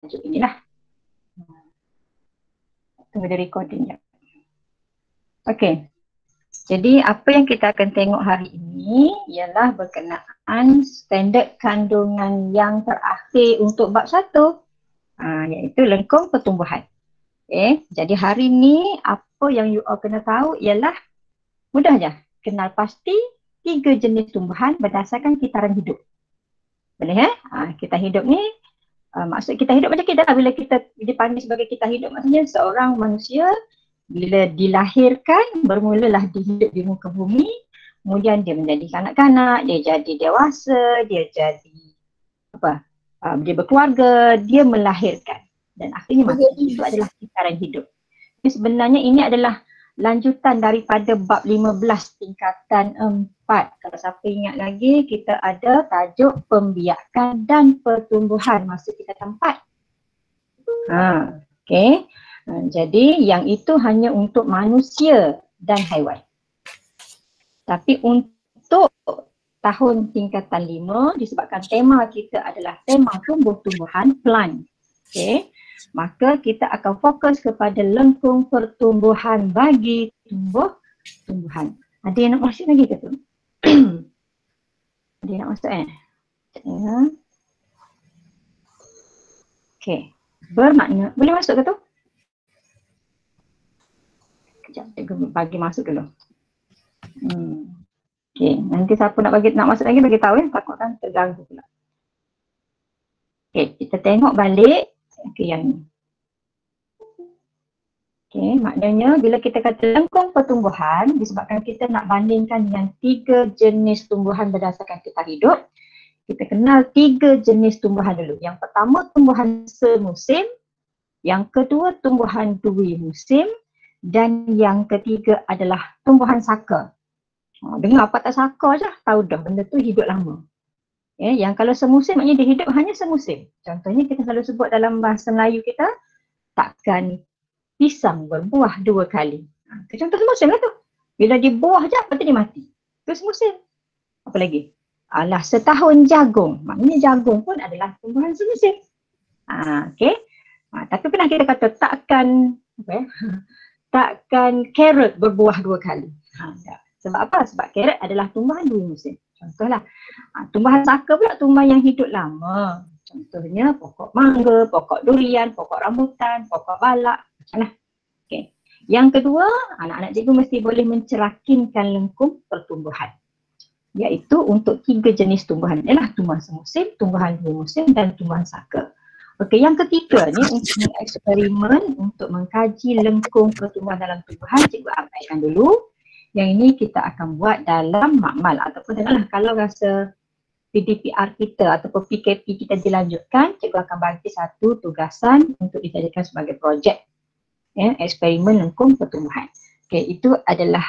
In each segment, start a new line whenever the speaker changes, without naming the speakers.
tajuk inilah. Tunggu dia recording ya. Okey. Jadi apa yang kita akan tengok hari ini ialah berkenaan standard kandungan yang terakhir untuk bab 1, iaitu lengkung pertumbuhan. Okay. Jadi hari ni apa yang you all kena tahu ialah mudah je. Kenal pasti 3 jenis tumbuhan berdasarkan kitaran hidup. Boleh kita hidup ni, maksud kita hidup macam kita lah. Bila kita dipanggil sebagai kita hidup, maksudnya seorang manusia bila dilahirkan, bermulalah dihidup di muka bumi, kemudian dia menjadi kanak-kanak, dia jadi dewasa, dia jadi dia berkeluarga, dia melahirkan dan akhirnya mati. Itu adalah kitaran hidup. Jadi sebenarnya ini adalah lanjutan daripada bab 15 tingkatan 4. Kalau siapa ingat lagi, kita ada tajuk pembiakan dan pertumbuhan masa tingkatan 4. Okey. Jadi yang itu hanya untuk manusia dan haiwan. Tapi untuk tahun tingkatan 5, disebabkan tema kita adalah tema tumbuh-tumbuhan, plant. Okay. Maka kita akan fokus kepada lengkung pertumbuhan bagi tumbuh-tumbuhan. Ada yang nak masuk lagi ke tu? Ada yang nak masuk Okay. Bermakna, boleh masuk ke tu? Sekejap, cikgu bagi masuk dulu. Okay, nanti siapa nak masuk lagi bagi tahu takut kan terganggu pula. Okay, kita tengok balik yang ni. Okay, maknanya bila kita kata lengkung pertumbuhan, disebabkan kita nak bandingkan dengan 3 jenis tumbuhan berdasarkan kita hidup, kita kenal 3 jenis tumbuhan dulu. Yang pertama tumbuhan semusim, yang kedua tumbuhan dui musim, dan yang ketiga adalah tumbuhan saka. Dengar apa tak saka je, tahu dah benda tu hidup lama. Yang kalau semusim maknanya dia hidup hanya semusim. Contohnya kita selalu sebut dalam bahasa Melayu kita, takkan pisang berbuah 2 kali. Contoh semusim lah tu. Bila dia buah je, lepas tu dia mati. Itu semusim. Apa lagi? Alah, setahun jagung. Maknanya jagung pun adalah tumbuhan semusim. Okay. Tapi pernah kita kata takkan carrot berbuah 2 kali. Sebab apa? Sebab carrot adalah tumbuhan 2 musim. Contohlah, tumbuhan saka pula tumbuhan yang hidup lama. Contohnya pokok mangga, pokok durian, pokok rambutan, pokok balak. Macam okay. Yang kedua, anak-anak cikgu mesti boleh mencerakinkan lengkung pertumbuhan. Iaitu untuk 3 jenis tumbuhan. Ialah tumbuhan semusim, tumbuhan 2 musim dan tumbuhan saka. Okey, yang ketiga ni untuk eksperimen untuk mengkaji lengkung pertumbuhan dalam tumbuhan, cikgu abaikan dulu. Yang ini kita akan buat dalam makmal ataupun kalau rasa PDPR kita ataupun PKP kita dilanjutkan, cikgu akan bagi satu tugasan untuk dijadikan sebagai projek eksperimen lengkung pertumbuhan. Okey, itu adalah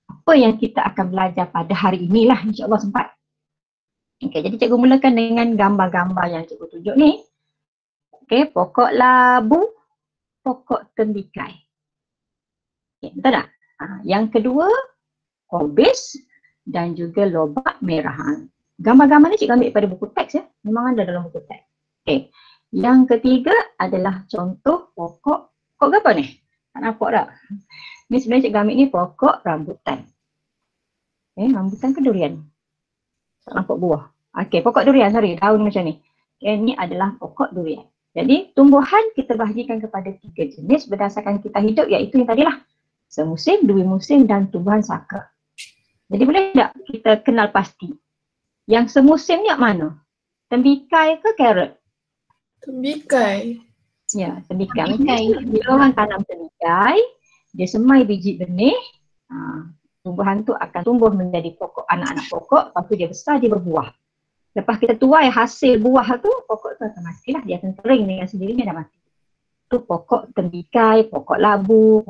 apa yang kita akan belajar pada hari inilah, insya-Allah sempat. Okey, jadi cikgu mulakan dengan gambar-gambar yang cikgu tunjuk ni. Okey, pokok labu, pokok tembikai. Okay, betul tak? Yang kedua, kobis dan juga lobak merah. Gambar-gambar ni cikgu ambil daripada buku teks ya. Memang ada dalam buku teks. Okay. Yang ketiga adalah contoh pokok apa ni? Tak nampak tak? Ni sebenarnya cikgu ambil ni pokok rambutan. Okay, rambutan ke durian? Tak nampak buah. Okay, pokok durian, sorry, daun macam ni. Okay, ni adalah pokok durian. Jadi tumbuhan kita bahagikan kepada 3 jenis berdasarkan kita hidup, iaitu yang tadilah. Semusim, dua musim dan tumbuhan saka. Jadi boleh tak kita kenal pasti? Yang semusim ni mana? Tembikai ke carrot?
Tembikai.
Ya, tembikai. Bila orang tanam tembikai, dia semai biji benih, tumbuhan tu akan tumbuh menjadi pokok, anak-anak pokok, lepas tu dia besar, dia berbuah. Lepas kita tuai hasil buah tu, pokok tu akan matilah, dia akan kering dengan sendirinya dah mati. Itu pokok tembikai, pokok labu,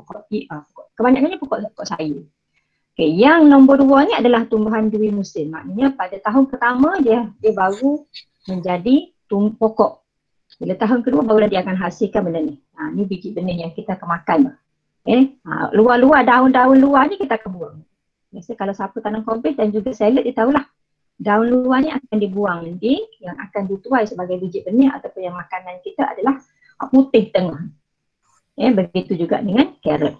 kebanyakannya pokok sayur. Okay, yang nombor 2 ni adalah tumbuhan dui musim. Maknanya pada tahun pertama dia baru menjadi pokok. Bila tahun kedua barulah dia akan hasilkan benda ni. Ni biji benih yang kita akan makan. Okay. Luar-luar, daun-daun luar ni kita akan buang. Biasa kalau siapa tanam kompos dan juga salad dia tahulah. Daun luar ni akan dibuang nanti, yang akan dituai sebagai biji benih ataupun yang makanan kita adalah putih tengah. Begitu juga dengan carrot.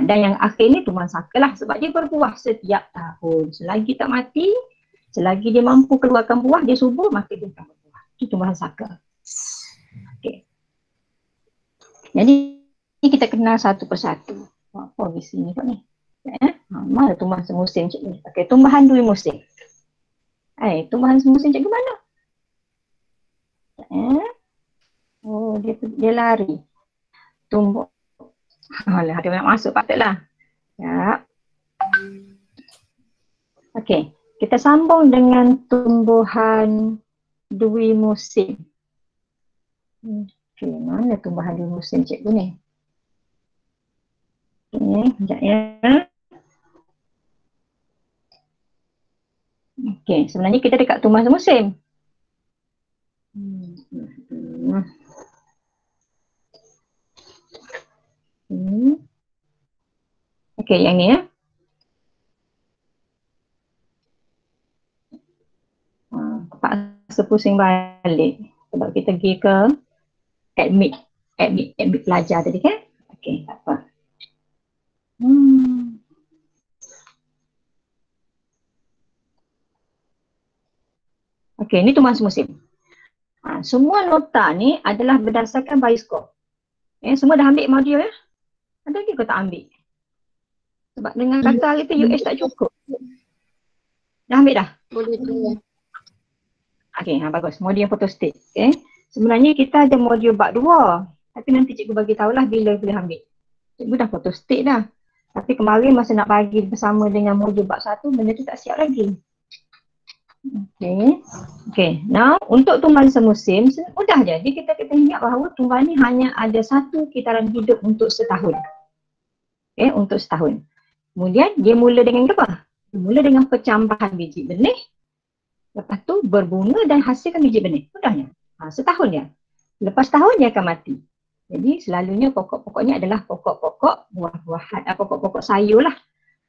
Dan yang akhir ni tumbuhan saka lah, sebab dia berbuah setiap tahun. Selagi tak mati, selagi dia mampu keluarkan buah, dia subur, maka dia akan berbuah. Itu tumbuhan saka. Jadi kita kenal satu persatu. Apa di sini kot ni? Mana tumbuhan semusim cikgu? Tumbuhan dua musim. Tumbuhan semusim cikgu mana? Oh, dia lari. Tumbuh. Alah, dia nak masuk patutlah. Ya. Okey, kita sambung dengan tumbuhan dua musim. Okey, mana tumbuhan dua musim cikgu ni? Sekejap ya. Okey, sebenarnya kita dekat tumbuhan semusim. Okey, yang ni ya. Terpaksa pusing balik sebab kita pergi ke admit pelajar tadi kan. Okey, tak apa. Okey, ni tumbuhan semusim. Semua nota ni adalah berdasarkan bioskop. Semua dah ambil modul ya? Ada lagi kau tak ambil? Sebab dengan kata hari tu UH tak cukup. Dah ambil dah?
Boleh tanya.
Okey, bagus. Modul yang photostat. Sebenarnya kita ada modul bab 2. Tapi nanti cikgu bagi tahulah bila boleh ambil. Cikgu dah photostat dah. Tapi kemarin masa nak bagi bersama dengan modul bab 1, benda tu tak siap lagi. Okey, now untuk tumbuhan semusim, mudah je. Jadi kita ingat bahawa tumbuhan ni hanya ada satu kitaran hidup untuk setahun. Untuk setahun. Kemudian dia mula dengan apa? Dia mula dengan percambahan biji benih. Lepas tu berbunga dan hasilkan biji benih. Mudahnya. Setahun ya. Lepas tahun dia akan mati. Jadi selalunya pokok-pokoknya adalah pokok-pokok buah-buahan, pokok-pokok sayur lah.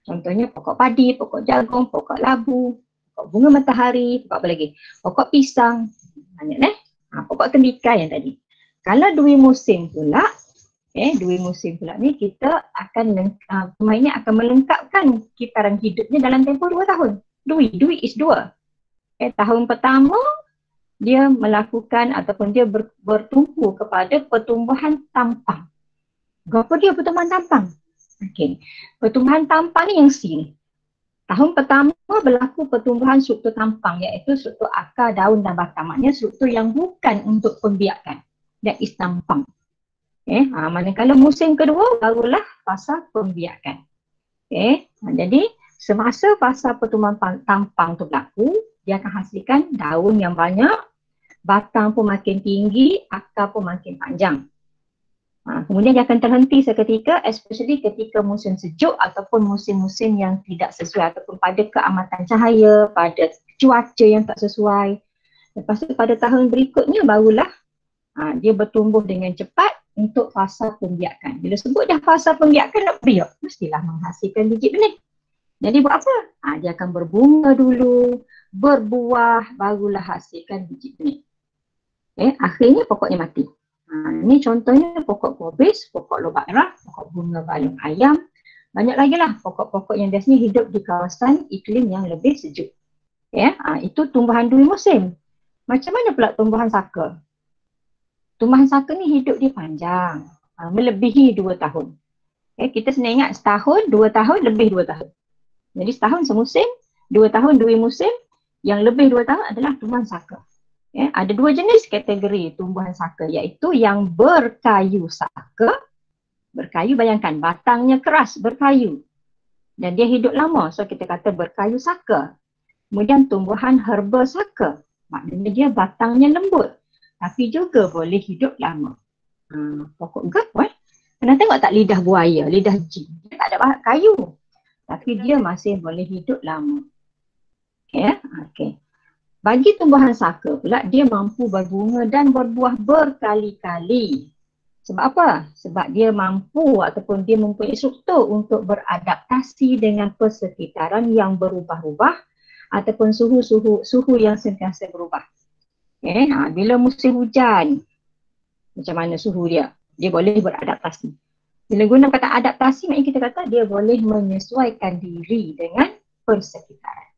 Contohnya pokok padi, pokok jagung, pokok labu, pokok bunga matahari, pokok apa lagi? Pokok pisang. Banyak pokok tembikar yang tadi. Kalau dua musim pula, dua musim pula ni kita akan tumbuhan ini akan melengkapkan kitaran hidupnya dalam tempoh 2 tahun. Dui is 2. Tahun pertama dia melakukan ataupun dia bertumpu kepada pertumbuhan tampang. Apa dia pertumbuhan tampang? Okey. Pertumbuhan tampang ni yang C ni. Tahun pertama berlaku pertumbuhan struktur tampang, iaitu struktur akar, daun dan batang. Maknanya struktur yang bukan untuk pembiakan. That is tampang. Manakala musim kedua barulah fasa pembiakan. Jadi semasa fasa pertumbuhan tampang tu berlaku, dia akan hasilkan daun yang banyak, batang pun makin tinggi, akar pun makin panjang. Kemudian dia akan terhenti seketika, especially ketika musim sejuk ataupun musim-musim yang tidak sesuai ataupun pada keamatan cahaya, pada cuaca yang tak sesuai. Lepas tu pada tahun berikutnya barulah dia bertumbuh dengan cepat untuk fasa pembiakan. Bila sebut dah fasa pembiakan nak biak, mestilah menghasilkan biji benih. Jadi buat apa? Dia akan berbunga dulu, berbuah, barulah hasilkan biji benih. Akhirnya pokoknya mati. Ini contohnya pokok kubis, pokok lobak merah, pokok bunga balung ayam. Banyak lagi lah pokok-pokok yang biasanya hidup di kawasan iklim yang lebih sejuk. Itu tumbuhan dua musim. Macam mana pula tumbuhan saka? Tumbuhan saka ni hidup dia panjang, melebihi 2 tahun. Kita kena ingat setahun, 2 tahun, lebih 2 tahun. Jadi setahun semusim, 2 tahun 2 musim, yang lebih 2 tahun adalah tumbuhan saka. Ada 2 jenis kategori tumbuhan saka, iaitu yang berkayu saka. Berkayu, bayangkan batangnya keras, berkayu. Dan dia hidup lama, so kita kata berkayu saka. Kemudian tumbuhan herba saka, maknanya dia batangnya lembut, tapi juga boleh hidup lama. Pokok gap, pernah tengok tak lidah buaya, lidah jin? Dia tak ada kayu, tapi dia masih boleh hidup lama. Bagi tumbuhan saka pula, dia mampu berbunga dan berbuah berkali-kali. Sebab apa? Sebab dia mampu ataupun dia mempunyai struktur untuk beradaptasi dengan persekitaran yang berubah-ubah ataupun suhu yang sentiasa berubah. Okay. Bila musim hujan, macam mana suhu dia? Dia boleh beradaptasi. Bila guna kata adaptasi, maknanya kita kata dia boleh menyesuaikan diri dengan persekitaran.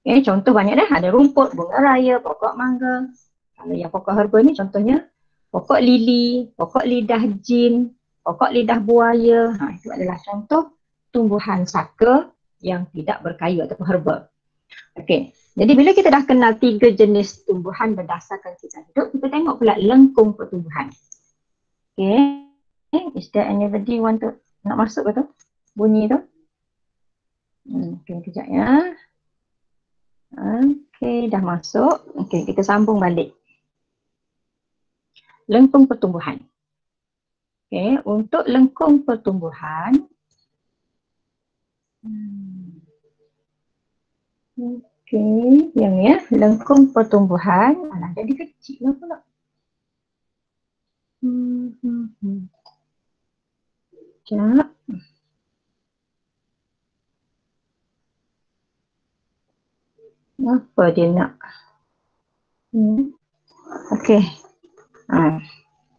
Okay. Contoh banyak dah, ada rumput, bunga raya, pokok mangga. Kalau yang pokok herba ni contohnya pokok lili, pokok lidah jin, pokok lidah buaya. Itu adalah contoh tumbuhan saka yang tidak berkayu ataupun herba. Okey. Jadi bila kita dah kenal 3 jenis tumbuhan berdasarkan kisah hidup, kita tengok pula lengkung pertumbuhan. Okey. Is there anybody want to nak masuk ke tu? Bunyi tu? Okey, kejap ya. Okey, dah masuk. Okey, kita sambung balik. Lengkung pertumbuhan. Okay, untuk lengkung pertumbuhan, okay, yang ni ya, lengkung pertumbuhan, alah jadi kecil lah pula. Sekejap. Apa dia nak? Okay.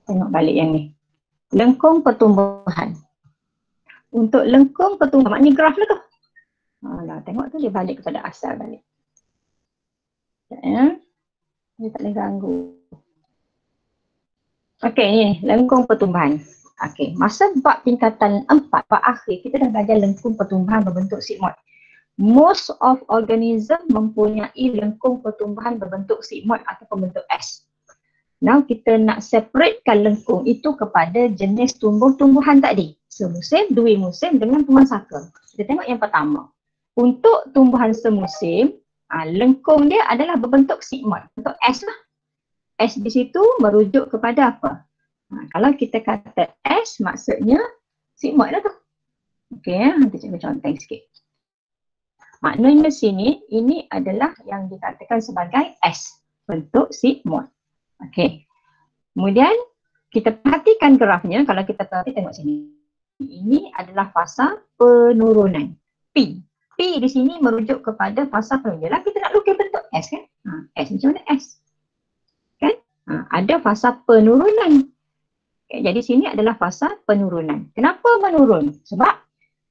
Tengok balik yang ni. Lengkung pertumbuhan. Untuk lengkung pertumbuhan, maknanya graf lah tu. Tengok tu dia balik kepada asal balik. Ya. Dia tak boleh ganggu. Okey, ni lengkung pertumbuhan. Okey, masa bab tingkatan 4, bab akhir, kita dah belajar lengkung pertumbuhan berbentuk sigmoid. Most of organism mempunyai lengkung pertumbuhan berbentuk sigmoid ataupun bentuk S. Now kita nak separatekan lengkung itu kepada jenis tumbuh-tumbuhan tadi. Semusim, dui musim dengan tumbuhan saka. Kita tengok yang pertama. Untuk tumbuhan semusim, lengkung dia adalah berbentuk sigmoid, bentuk S lah. S di situ merujuk kepada apa? Kalau kita kata S maksudnya sigmoid lah tu. Okey, nanti cikgu conteng sikit. Maknanya sini, ini adalah yang dikatakan sebagai S, bentuk sigmoid. Okey. Kemudian kita perhatikan grafnya, kalau kita tengok sini. Ini adalah fasa penurunan. P. P di sini merujuk kepada fasa penurunan. Yalah, kita nak lukis bentuk S kan? S macam mana S? Kan? Ada fasa penurunan. Okay, jadi sini adalah fasa penurunan. Kenapa menurun? Sebab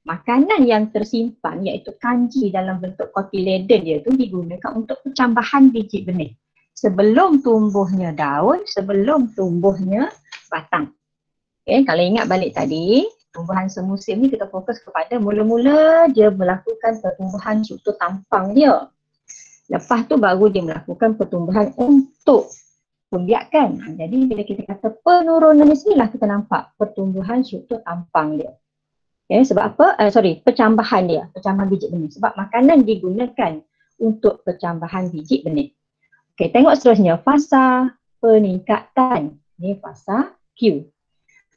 makanan yang tersimpan iaitu kanji dalam bentuk cotyledon dia tu digunakan untuk pencambahan biji benih. Sebelum tumbuhnya daun, sebelum tumbuhnya batang. Okay, kalau ingat balik tadi, tumbuhan semusim ni kita fokus kepada mula-mula dia melakukan pertumbuhan struktur tampang dia. Lepas tu baru dia melakukan pertumbuhan untuk pembiakan. Jadi bila kita kata penurunan di sinilah kita nampak pertumbuhan struktur tampang dia. Okay, sebab apa? Pencambahan dia, pencambahan biji benih. Sebab makanan digunakan untuk pencambahan biji benih. Okey, tengok seterusnya, fasa peningkatan. Ini fasa Q.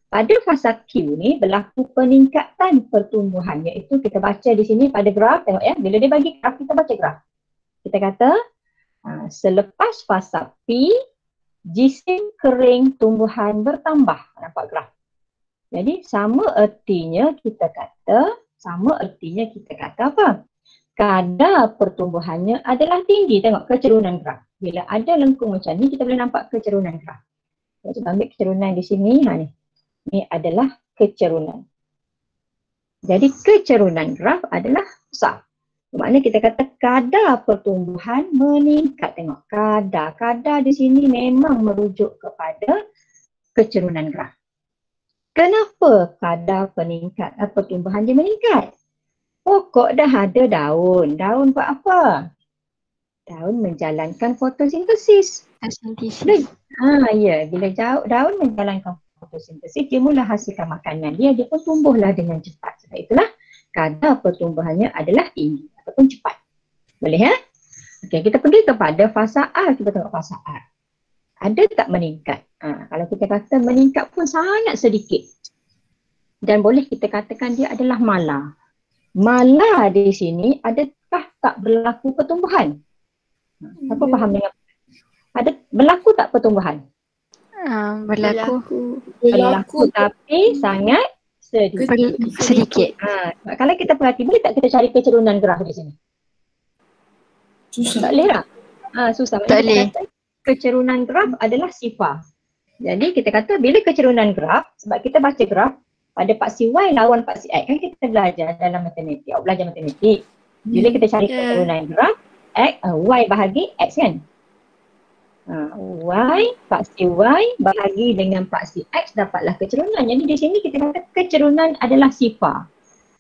Pada fasa Q ni berlaku peningkatan pertumbuhan, iaitu kita baca di sini pada graf, tengok ya, bila dia bagi graf, kita baca graf. Kita kata, selepas fasa P, jisim kering tumbuhan bertambah. Nampak graf? Jadi sama ertinya kita kata apa? Kadar pertumbuhannya adalah tinggi. Tengok kecerunan graf. Bila ada lengkung macam ni, kita boleh nampak kecerunan graf. Kita ambil kecerunan di sini. Ni. Ini adalah kecerunan. Jadi kecerunan graf adalah besar. Maknanya kita kata kadar pertumbuhan meningkat. Tengok kadar di sini memang merujuk kepada kecerunan graf. Kenapa kadar pertumbuhan dia meningkat? Pokok dah ada daun. Daun buat apa? Daun menjalankan fotosintesis. Bila daun menjalankan fotosintesis, dia mula hasilkan makanan dia pun tumbuhlah dengan cepat. Sebab itulah kadar pertumbuhannya adalah tinggi ataupun cepat. Boleh ya? Okey, kita pergi kepada fasa A. Kita tengok fasa A. Ada tak meningkat? Kalau kita kata meningkat pun sangat sedikit. Dan boleh kita katakan dia adalah mala. Mala di sini adakah tak berlaku pertumbuhan? Siapa faham dengan berlaku tak pertumbuhan? Berlaku tapi sangat sedikit. Kalau kita perhati, boleh tak kita cari kecerunan graf di sini?
Susah.
Tak boleh tak? Susah.
Tak
Maknanya kita
boleh.
kata kecerunan graf adalah sifar. Jadi kita kata bila kecerunan graf, sebab kita baca graf pada paksi Y lawan paksi X. Kan kita belajar dalam matematik, belajar matematik. Bila kita cari kecerunan graf, Y bahagi X kan? Paksi Y bahagi dengan paksi X dapatlah kecerunan. Jadi di sini kita kata kecerunan adalah sifar.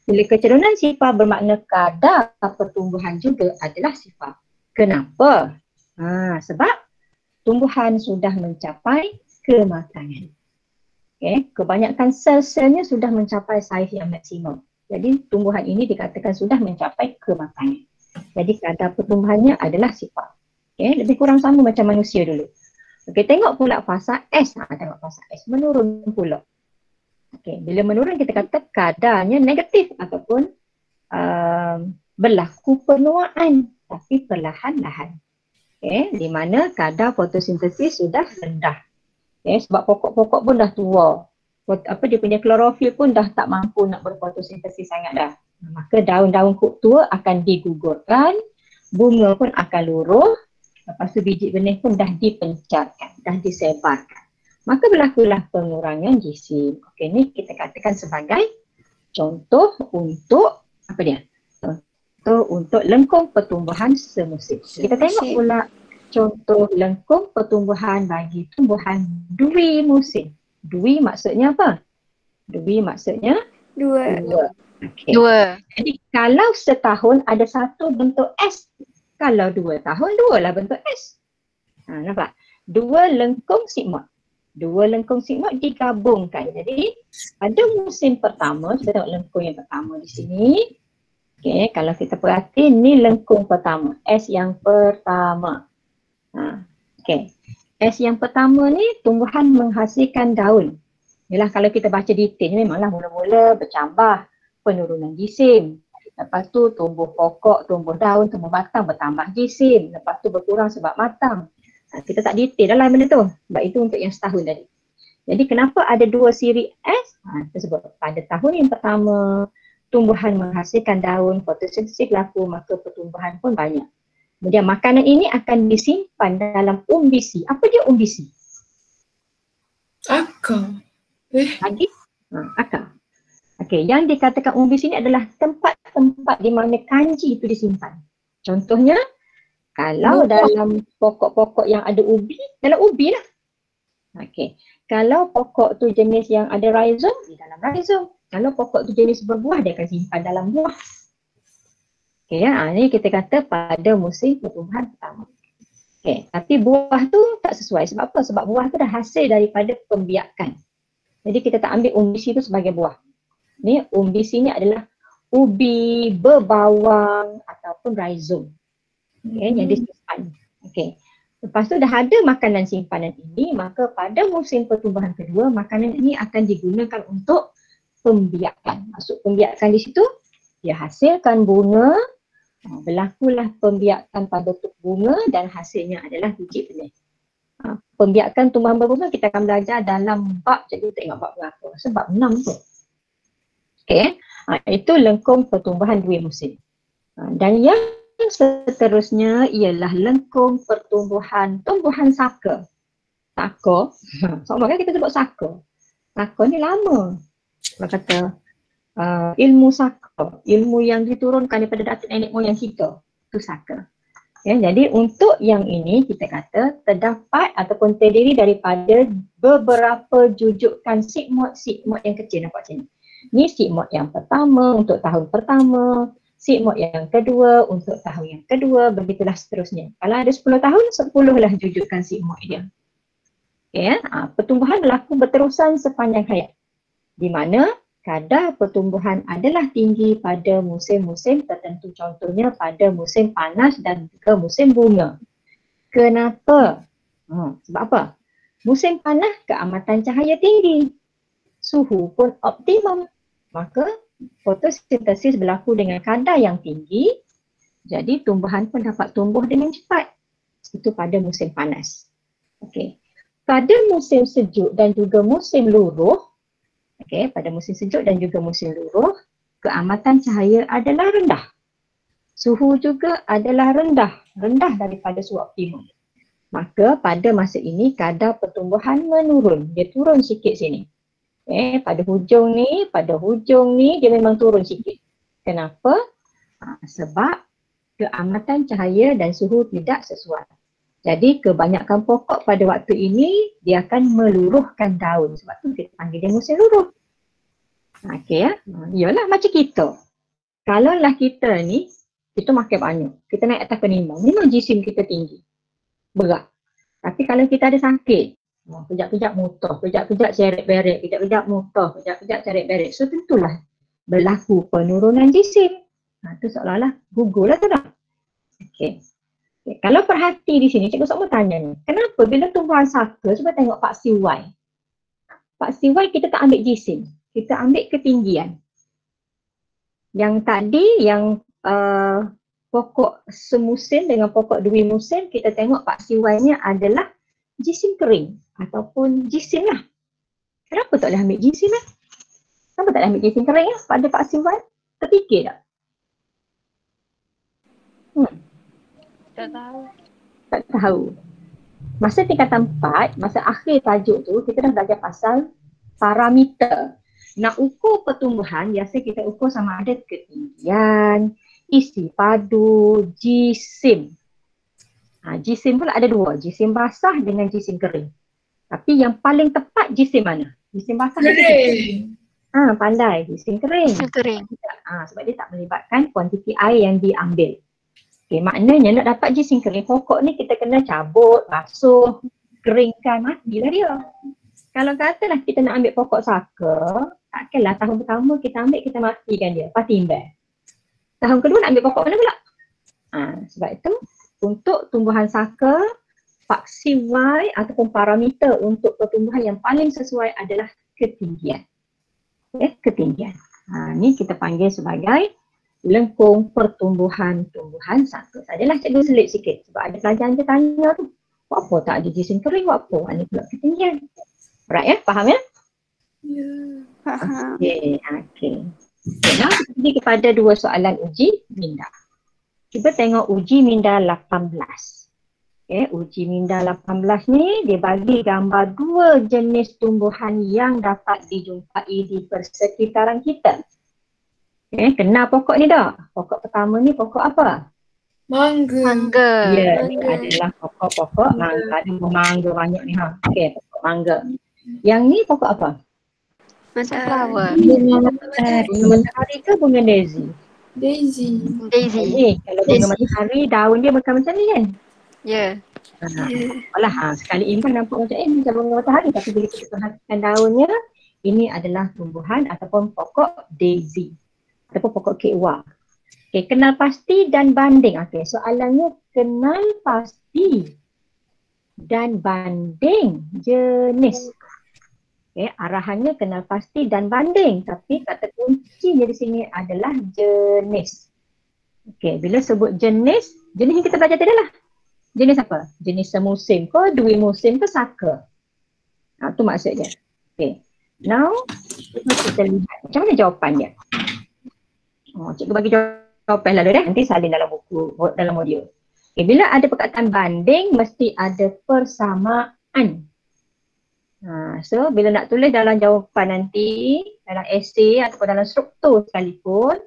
Bila kecerunan sifar bermakna kadar pertumbuhan juga adalah sifar. Kenapa? Sebab tumbuhan sudah mencapai kematangan. Okay. Kebanyakan sel-selnya sudah mencapai saiz yang maksimum. Jadi tumbuhan ini dikatakan sudah mencapai kematangan. Jadi kadar pertumbuhannya adalah sifar. Okay. Lebih kurang sama macam manusia dulu. Okay. Tengok pula fasa S. Tengok fasa S menurun pula. Okay. Bila menurun kita kata kadarnya negatif ataupun berlaku penuaan tapi perlahan-lahan. Okay. Di mana kadar fotosintesis sudah rendah. Sebab pokok-pokok pun dah tua. Dia punya klorofil pun dah tak mampu nak berfotosintesis sangat dah. Maka daun-daun tua akan digugurkan, bunga pun akan luruh, lepas tu biji benih pun dah dipencarkan, dah disebarkan. Maka berlakulah pengurangan jisim. Okey, ni kita katakan sebagai contoh untuk Contoh untuk lengkung pertumbuhan semusim. Kita tengok pula contoh lengkung pertumbuhan bagi tumbuhan dwi musim. Dwi maksudnya apa? Dwi maksudnya
Dua.
Okay.
Dua.
Jadi kalau setahun ada satu bentuk S, kalau 2 tahun 2 lah bentuk S. Nampak? Dua lengkung sigmoid. Dua lengkung sigmoid digabungkan. Jadi pada musim pertama, kita tengok lengkung yang pertama di sini. Okay, kalau kita perhati ni lengkung pertama, S yang pertama. Okay. S yang pertama ni tumbuhan menghasilkan daun. Yalah kalau kita baca detail memanglah mula-mula bercambah penurunan jisim. Lepas tu tumbuh pokok, tumbuh daun, tumbuh batang bertambah jisim. Lepas tu berkurang sebab matang. Kita tak detail dalam benda tu. Sebab itu untuk yang setahun tadi. Jadi kenapa ada dua siri S? Tersebut pada tahun yang pertama tumbuhan menghasilkan daun, fotosintesis berlaku, maka pertumbuhan pun banyak. Kemudian makanan ini akan disimpan dalam umbisi. Apa dia umbisi?
Akar.
Lagi? Akar. Okey, yang dikatakan umbisi ini adalah tempat-tempat di mana kanji itu disimpan. Contohnya, kalau dalam pokok-pokok yang ada ubi, dalam ubi lah. Okey, kalau pokok tu jenis yang ada rhizome, di dalam rhizome. Kalau pokok tu jenis berbuah, dia akan simpan dalam buah. Okay, ni kita kata pada musim pertumbuhan pertama. Okay, tapi buah tu tak sesuai. Sebab apa? Sebab buah tu dah hasil daripada pembiakan. Jadi kita tak ambil umbisi tu sebagai buah. Ni umbisi ni adalah ubi, berbawang ataupun rhizome. Okay, yang disimpan. Okay. Lepas tu dah ada makanan simpanan ini, maka pada musim pertumbuhan kedua, makanan ini akan digunakan untuk pembiakan. Maksud pembiakan di situ, dia hasilkan bunga, berlakulah pembiakan pada tuk bunga dan hasilnya adalah biji benih. Pembiakan tumbuhan berbunga kita akan belajar dalam bab, jadi tengok bab berapa? Sebab 6 tu. Okay. Itu lengkung pertumbuhan dua musim. Dan yang seterusnya ialah lengkung pertumbuhan tumbuhan saka. Saka, sama kan kita sebut saka. Saka ni lama. Kalau kata ilmu saka, ilmu yang diturunkan daripada datuk nenek moyang kita, itu saka. Ya, jadi untuk yang ini kita kata terdapat ataupun terdiri daripada beberapa jujukan sigmoid yang kecil, nampak macam ni. Ni sigmoid yang pertama untuk tahun pertama, sigmoid yang kedua untuk tahun yang kedua, begitulah seterusnya. Kalau ada 10 tahun, 10 lah jujukan sigmoid dia. Okay, pertumbuhan berlaku berterusan sepanjang hayat. Di mana kadar pertumbuhan adalah tinggi pada musim-musim tertentu, contohnya pada musim panas dan juga musim bunga. Kenapa? Sebab apa? Musim panas keamatan cahaya tinggi, suhu pun optimum, maka fotosintesis berlaku dengan kadar yang tinggi, jadi tumbuhan pun dapat tumbuh dengan cepat. Itu pada musim panas. Okey. Pada musim sejuk dan juga musim luruh, pada musim sejuk dan juga musim luruh, keamatan cahaya adalah rendah. Suhu juga adalah rendah daripada suhu optimum. Maka pada masa ini kadar pertumbuhan menurun. Dia turun sikit sini. Pada hujung ni dia memang turun sikit. Kenapa? Sebab keamatan cahaya dan suhu tidak sesuai. Jadi kebanyakan pokok pada waktu ini dia akan meluruhkan daun. Sebab tu kita panggil dia musim luruh. Okey ya. Yalah macam kita. Kalaulah kita ni, kita makan banyak. Kita naik atas penimang. Memang jisim kita tinggi. Berat. Tapi kalau kita ada sakit, kejap-kejap muntah, kejap-kejap seret-beret, kejap-kejap muntah, kejap-kejap seret-beret. So tentulah berlaku penurunan jisim. Itu seolah-olah gugur lah tu dah. Okey. Kalau perhati di sini, Cikgu Sokmo tanya ni, kenapa bila tumbuhan saka, cuba tengok paksi Y. Paksi Y kita tak ambil jisim, kita ambil ketinggian. Yang tadi, yang pokok semusim dengan pokok dua musim, kita tengok paksi Y-nya adalah jisim kering ataupun jisim lah. Kenapa tak boleh ambil jisim lah? Kenapa tak boleh ambil jisim kering lah pada paksi Y? Terfikir tak?
Tak tahu.
Tak tahu. Masa tingkatan 4, masa akhir tajuk tu, kita dah belajar pasal parameter. Nak ukur pertumbuhan, biasa kita ukur sama ada ketinggian, isi padu, jisim. Jisim pula ada dua, jisim basah dengan jisim kering. Tapi yang paling tepat jisim mana? Jisim basah.
Kering.
Pandai, jisim kering.
Jisim kering.
Sebab dia tak melibatkan kuantiti air yang diambil. Okay, maknanya nak dapat jisim kering pokok ni kita kena cabut, basuh, keringkan, matilah dia. Kalau katalah kita nak ambil pokok saka, takkanlah tahun pertama kita ambil, kita matikan dia, lepas timbal. Tahun kedua nak ambil pokok mana pula? Sebab itu untuk tumbuhan saka, paksi Y ataupun parameter untuk pertumbuhan yang paling sesuai adalah ketinggian. Ketinggian. Ni kita panggil sebagai lengkung pertumbuhan tumbuhan saka. Sajalah cikgu selit sikit sebab ada pelajaran dia tanya tu. Buat apa tak ada jisim kering, buat apa? Ini pula ketinggian. Right ya? Faham ya?
Ya.
Faham.
Okay. Now kita pergi kepada dua soalan uji minda. Kita tengok uji minda 18. Uji minda 18 ni dia bagi gambar dua jenis tumbuhan yang dapat dijumpai di persekitaran kita. Kenal pokok ni tak? Pokok pertama ni pokok apa?
Mangga.
Mangga.
Ya,
Mangga.
adalah pokok-pokok mangga. Ada mangga banyak ni pokok mangga. Yang ni pokok apa?
Sunflower.
Bunga
Bunga matahari ke bunga daisy?
Daisy.
Daisy.
Kalau bunga
Daisy.
matahari daun dia macam ni kan?
Ya.
Sekali impan nampak macam bunga matahari, tapi bila kita perhatikan daunnya, ini adalah tumbuhan ataupun pokok daisy ataupun pokok kekwa. Kenal pasti dan banding. Soalannya kenal pasti dan banding jenis. Arahannya kenal pasti dan banding, tapi kata kuncinya di sini adalah jenis. Bila sebut jenis yang kita belajar tadi lah. Jenis apa? Jenis semusim ke, dua musim ke, saka. Itu maksudnya. Now, kita lihat macam mana jawapan dia. Cikgu bagi jawapan lalu nanti salin dalam buku, dalam modul. Bila ada perkataan banding, mesti ada persamaan. So, bila nak tulis dalam jawapan nanti, dalam esei ataupun dalam struktur sekalipun,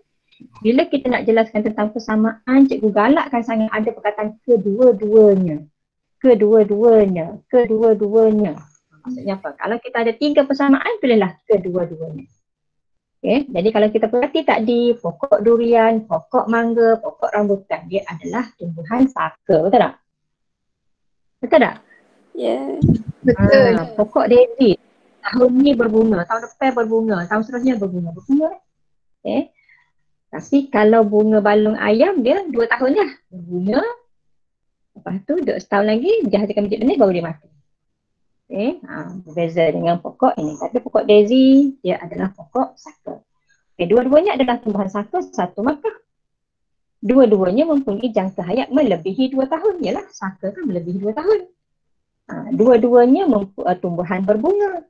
bila kita nak jelaskan tentang persamaan, cikgu galakkan sangat ada perkataan kedua-duanya. Kedua-duanya. Maksudnya apa? Kalau kita ada 3 persamaan, pilihlah kedua-duanya. Jadi kalau kita perhati tadi, pokok durian, pokok mangga, pokok rambutan, dia adalah tumbuhan saka, betul tak? Betul tak?
Ya.
Betul.
Pokok daisy, tahun ni berbunga, tahun depan berbunga, tahun seterusnya berbunga. Tapi kalau bunga balung ayam, dia 2 tahun dah berbunga. Lepas tu, setahun lagi, dia hasilkan biji benih baru dia mati. Berbeza dengan pokok ini. Tapi pokok daisy, dia adalah pokok saka. Dua-duanya adalah tumbuhan saka, satu makah. Dua-duanya mempunyai jangka hayat melebihi 2 tahun. Yalah, saka kan melebihi 2 tahun. Dua-duanya tumbuhan berbunga.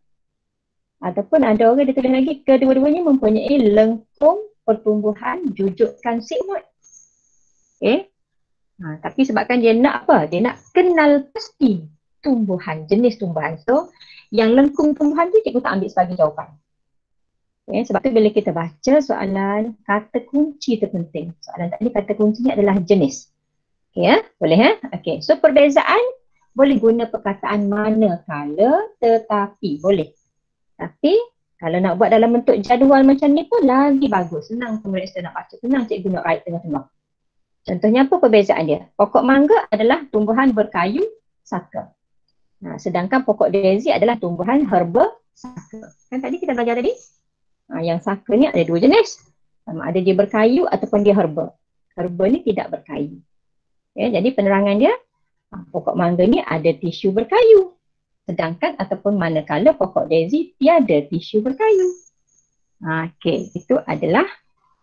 Ataupun ada orang dia tulis lagi, kedua-duanya mempunyai lengkung pertumbuhan jujukan sigmoid. Okay. Tapi sebabkan dia nak apa? Dia nak kenal pasti tumbuhan, jenis tumbuhan. So, yang lengkung tumbuhan tu cikgu tak ambil sebagai jawapan. Okay. Sebab tu bila kita baca soalan, kata kunci terpenting. Soalan tadi kata kuncinya adalah jenis. Okay, ya? Boleh ya? Okay. So, perbezaan boleh guna perkataan manakala, tetapi. Boleh. Tapi, kalau nak buat dalam bentuk jadual macam ni pun lagi bagus. Senang pemeriksa nak baca. Senang cikgu nak write tengah-tengah. Contohnya apa perbezaan dia? Pokok mangga adalah tumbuhan berkayu saka. Sedangkan pokok daisy adalah tumbuhan herba saka. Kan tadi kita belajar tadi? Yang saka ni ada dua jenis. Sama ada dia berkayu ataupun dia herba. Herba ni tidak berkayu. Okay, jadi penerangan dia, pokok mangga ni ada tisu berkayu. Sedangkan ataupun manakala pokok daisy tiada tisu berkayu. Okey, itu adalah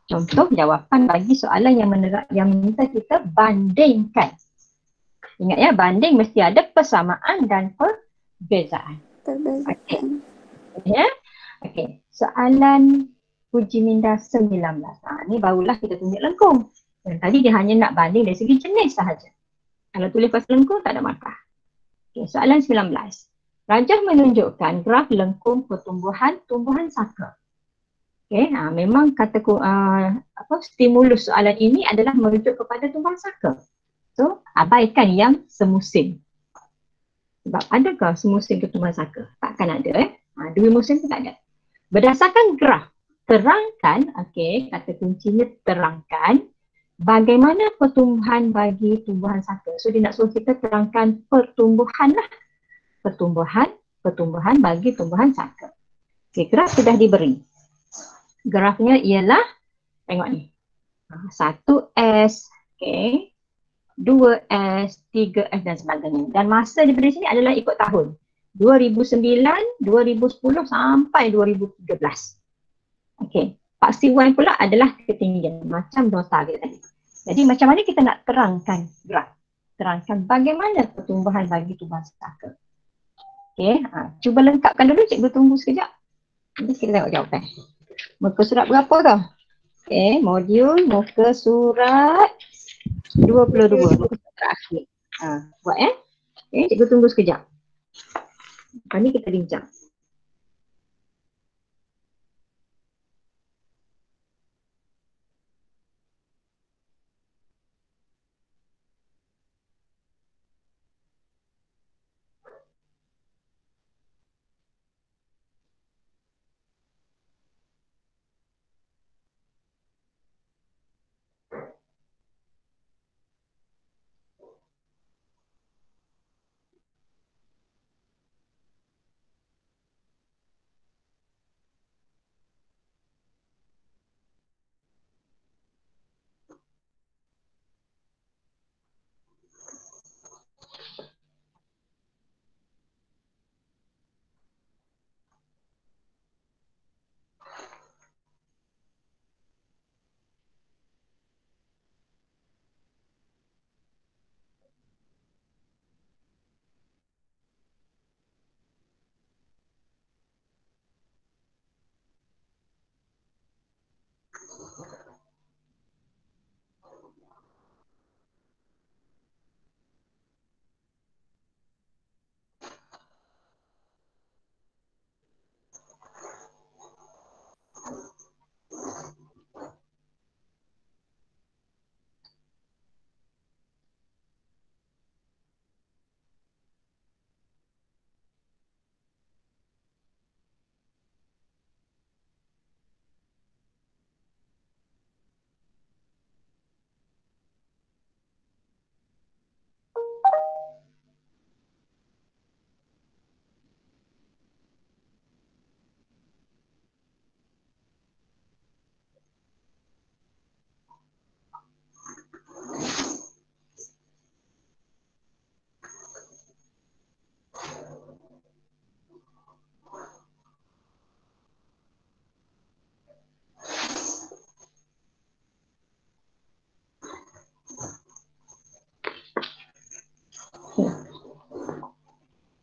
contoh jawapan bagi soalan yang meminta kita bandingkan. Ingat ya, banding mesti ada persamaan dan perbezaan. Okey. Ya. Okey, soalan uji minda 19. Ni barulah kita tunjuk lengkung. Dan tadi dia hanya nak banding dari segi jenis sahaja. Kalau tulis pasal lengkung tak ada masalah. Okey, soalan 19. Rajah menunjukkan graf lengkung pertumbuhan tumbuhan saka. Okay, memang kata stimulus soalan ini adalah merujuk kepada tumbuhan saka. So, abaikan yang semusim. Sebab adakah semusim tumbuhan saka? Takkan ada. Dua musim pun tak ada. Berdasarkan graf, terangkan, kata kuncinya terangkan bagaimana pertumbuhan bagi tumbuhan saka. So, dia nak suruh kita terangkan pertumbuhan lah. Pertumbuhan bagi tumbuhan saka. Okay, graf sudah diberi. Grafnya ialah, tengok ni. 1S, 2S, 3S dan sebagainya. Dan masa diberi sini adalah ikut tahun. 2009, 2010 sampai 2013. Okay. Paksi Y pula adalah ketinggian. Macam nota kita tadi. Jadi macam mana kita nak terangkan graf? Terangkan bagaimana pertumbuhan bagi tumbuhan saka. Okay, cuba lengkapkan dulu, cikgu tunggu sekejap. Nanti kita tengok jawapan. Muka surat berapa tau? Okay, modul muka surat 22. Muka surat terakhir. Buat Okay, cikgu tunggu sekejap. Lepas ni kita bincang.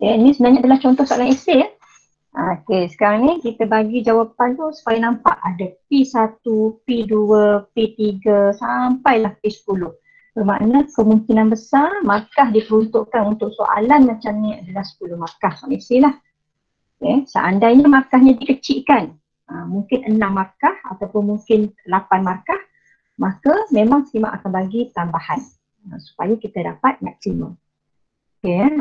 Okay, ini sebenarnya adalah contoh soalan esei ya. Okay, sekarang ni kita bagi jawapan tu supaya nampak ada P1, P2, P3 sampailah P10. Bermakna kemungkinan besar markah diperuntukkan untuk soalan macam ni adalah 10 markah. Mestilah. Okay. Seandainya markahnya dikecilkan, mungkin 6 markah ataupun mungkin 8 markah, maka memang simak akan bagi tambahan supaya kita dapat maksimum. Okay.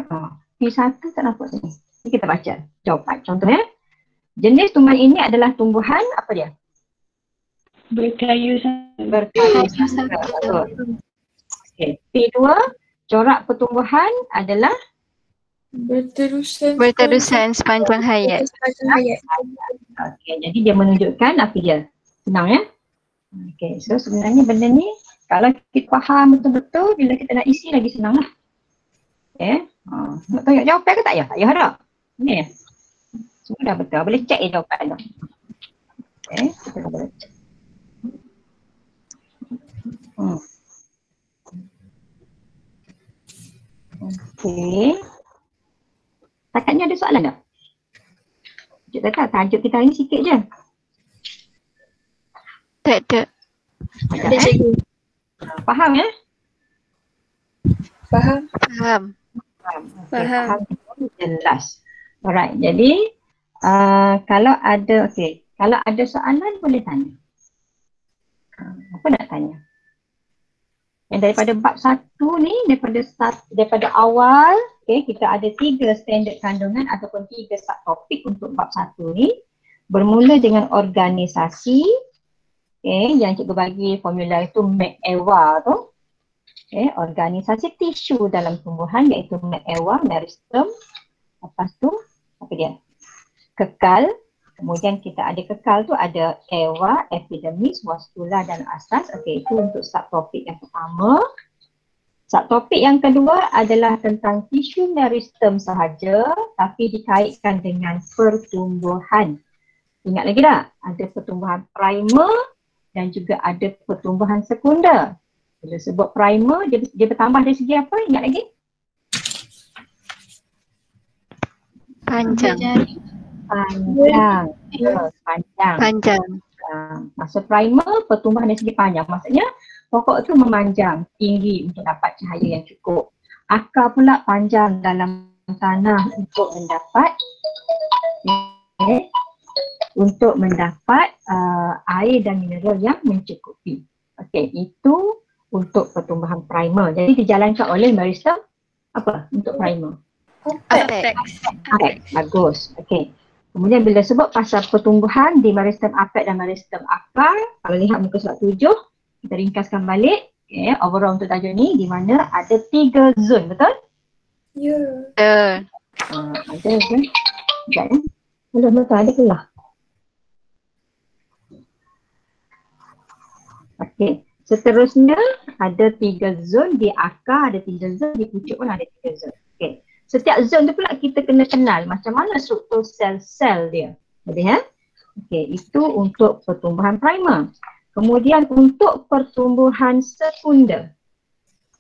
P1 tak nampak sini. Ini kita baca jawapan. Contohnya, jenis tumbuhan ini adalah tumbuhan apa dia?
Berkayu
Berkayu sangga. Betul. Okay. P2, corak pertumbuhan adalah
berterusan
sepanjang hayat.
okay. Jadi dia menunjukkan apa dia? Senang ya? Okay. So sebenarnya benda ni kalau kita faham betul-betul, bila kita nak isi lagi senang lah. Okay. Nak tengok jawapan ke tak payah? Tak payah dah. Ni ya? Semua dah betul. Boleh check je jawapan tu. Okay. Kita dah boleh check. Okay. Takatnya ada soalan tak? Cik Tata, tajuk kita hari ni sikit je.
Tak ada.
Ada cikgu. Faham ya?
Faham.
Faham.
Okay, faham. Jelas. Alright, jadi kalau ada soalan boleh tanya. Apa nak tanya? Yang daripada bab 1 ni, daripada awal, okay, kita ada 3 standard kandungan ataupun 3 subtopik untuk bab 1 ni. Bermula dengan organisasi, okay, yang cikgu bagi formula itu McEwa tu. Okay, organisasi tisu dalam tumbuhan iaitu McEwa, meristem. Lepas tu, apa dia? Kekal. Kemudian kita ada kekal tu ada ewa, epidermis, vaskula dan asas. Okey, itu untuk subtopik yang pertama. Subtopik yang kedua adalah tentang tisu meristem sahaja tapi dikaitkan dengan pertumbuhan. Ingat lagi tak? Ada pertumbuhan primer dan juga ada pertumbuhan sekunder. Bila sebut primer, dia bertambah dari segi apa? Ingat lagi?
Panjang.
Panjang. Masa primer, pertumbuhan dari segi panjang. Maksudnya pokok tu memanjang tinggi untuk dapat cahaya yang cukup. Akar pula panjang dalam tanah untuk mendapat air dan mineral yang mencukupi. Okey, itu untuk pertumbuhan primer. Jadi dijalankan oleh meristem apa untuk primer?
Apex.
Bagus. Okey. Kemudian bila sebut pasal pertumbuhan di meristem apex dan meristem akar, kalau lihat muka surat 7, kita ringkaskan balik. Okay, overall untuk tajuk ni di mana ada 3 zon, betul?
Ya.
Ada zon. Sekejap ya. Betul ada kelah. Okey. Seterusnya ada 3 zon di akar, ada 3 zon di pucuk pun ada 3 zon. Okey. Setiap zon tu pula kita kena kenal macam mana struktur sel-sel dia. Boleh ya? Okey, itu untuk pertumbuhan primer. Kemudian untuk pertumbuhan sekunder.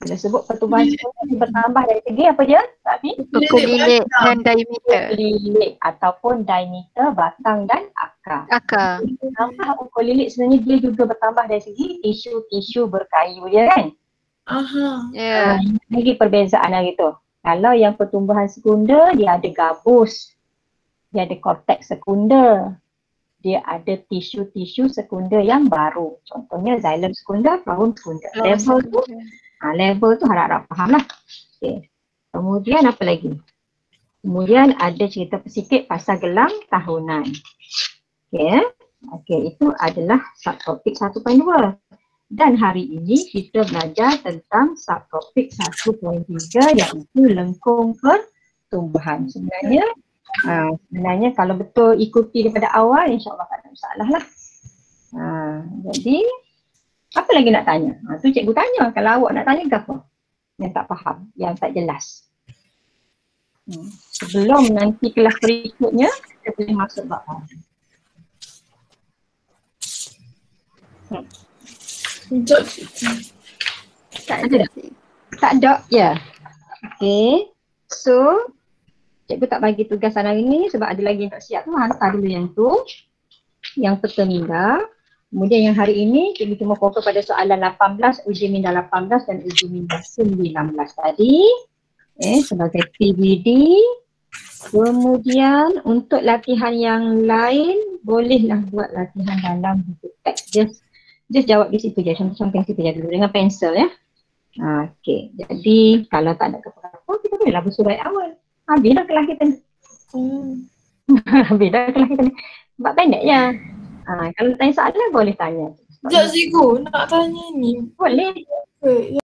Bila sebut pertumbuhan sekunder dia bertambah dari segi apa dia? Tapi
Ukulilit dan diameter.
ukulilit ataupun diameter batang dan akar.
Akar.
Tambah ukulilit sebenarnya dia juga bertambah dari segi tisu-tisu berkayu dia kan?
Aha.
Ya.
Lagi perbezaan hari tu. Kalau yang pertumbuhan sekunder, dia ada gabus, dia ada korteks sekunder, dia ada tisu-tisu sekunder yang baru. Contohnya xylem sekunder, phloem sekunder. Level tu harap-harap faham lah. Okay. Kemudian apa lagi? Kemudian ada cerita sikit pasal gelang tahunan. Okay. Okay, itu adalah subtopik 1.2. Dan hari ini kita belajar tentang subtopik 1.3 iaitu lengkung pertumbuhan. Sebenarnya kalau betul ikuti daripada awal, insyaAllah tak ada masalah lah. Jadi apa lagi nak tanya? Tu cikgu tanya, kalau awak nak tanya ke apa? Yang tak faham, yang tak jelas. Sebelum nanti kelas berikutnya, kita boleh masuk bab lain. Tak ada? Tak ada? Ya. Okay. So, cikgu tak bagi tugasan hari ni sebab ada lagi yang tak siap tu. Hantar dulu yang tu. Yang pertemiga. Kemudian yang hari ini kita cuma fokus pada soalan 18, uji minda 18 dan uji minda 19 tadi. Sebagai PBD. Kemudian untuk latihan yang lain, bolehlah buat latihan dalam buku teks. Just jawab di situ je, contoh-contoh situ je dulu dengan pensel ya. Okey, jadi kalau tak ada apa-apa, kita bolehlah bersurat awal. Habis dah kelas kita ni. Habis dah kelas kita ni. Sebab pendek je. Kalau tanya soalan boleh tanya.
Sekejap cikgu, nak tanya ni.
Boleh.